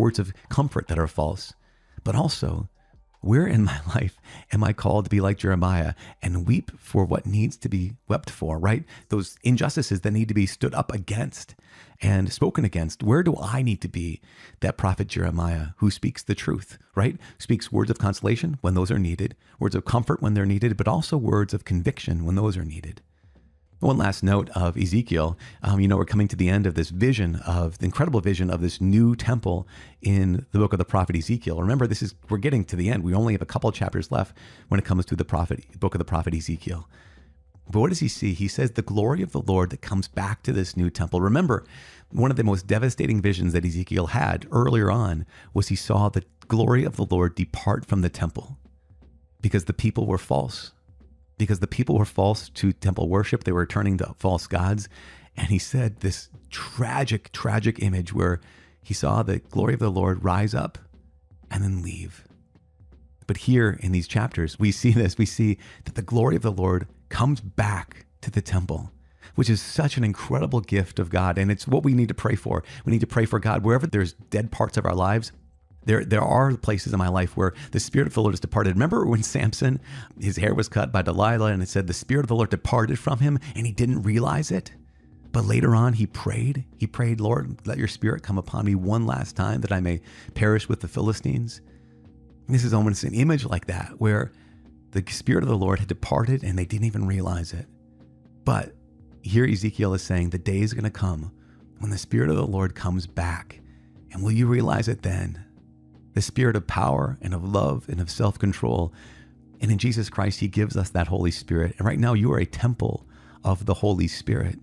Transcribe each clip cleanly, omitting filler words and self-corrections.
words of comfort that are false, but also where in my life am I called to be like Jeremiah and weep for what needs to be wept for, right? Those injustices that need to be stood up against and spoken against. Where do I need to be that prophet Jeremiah who speaks the truth, right? Speaks words of consolation when those are needed, words of comfort when they're needed, but also words of conviction when those are needed. One last note of Ezekiel, we're coming to the end of this vision of the incredible vision of this new temple in the book of the prophet Ezekiel. Remember, we're getting to the end. We only have a couple of chapters left when it comes to the book of the prophet Ezekiel. But what does he see? He says the glory of the Lord that comes back to this new temple. Remember, one of the most devastating visions that Ezekiel had earlier on was he saw the glory of the Lord depart from the temple because the people were false. Because the people were false to temple worship. They were turning to false gods. And he said this tragic, tragic image where he saw the glory of the Lord rise up and then leave. But here in these chapters, we see this. We see that the glory of the Lord comes back to the temple, which is such an incredible gift of God. And it's what we need to pray for. We need to pray for God wherever there's dead parts of our lives. There are places in my life where the Spirit of the Lord has departed. Remember when Samson, his hair was cut by Delilah and it said the Spirit of the Lord departed from him and he didn't realize it? But later on he prayed, Lord, let your Spirit come upon me one last time that I may perish with the Philistines. And this is almost an image like that where the Spirit of the Lord had departed and they didn't even realize it. But here Ezekiel is saying the day is going to come when the Spirit of the Lord comes back. And will you realize it then? The Spirit of power and of love and of self-control. And in Jesus Christ, he gives us that Holy Spirit. And right now you are a temple of the Holy Spirit.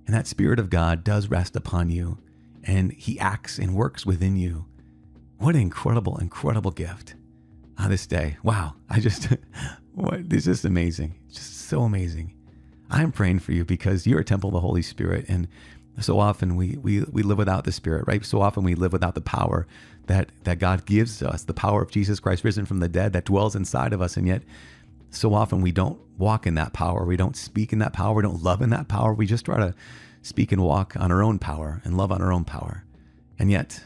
And that Spirit of God does rest upon you. And he acts and works within you. What an incredible, incredible gift this day. Wow. This is just amazing. It's just so amazing. I'm praying for you because you're a temple of the Holy Spirit. And so often we live without the Spirit, right? So often we live without the power that God gives us, the power of Jesus Christ risen from the dead that dwells inside of us. And yet so often we don't walk in that power. We don't speak in that power. We don't love in that power. We just try to speak and walk on our own power and love on our own power. And yet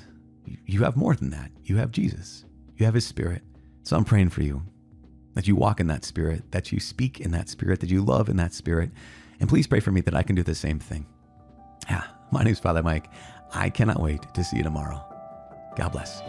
you have more than that. You have Jesus. You have his Spirit. So I'm praying for you that you walk in that Spirit, that you speak in that Spirit, that you love in that Spirit. And please pray for me that I can do the same thing. Yeah, my name is Father Mike. I cannot wait to see you tomorrow. God bless.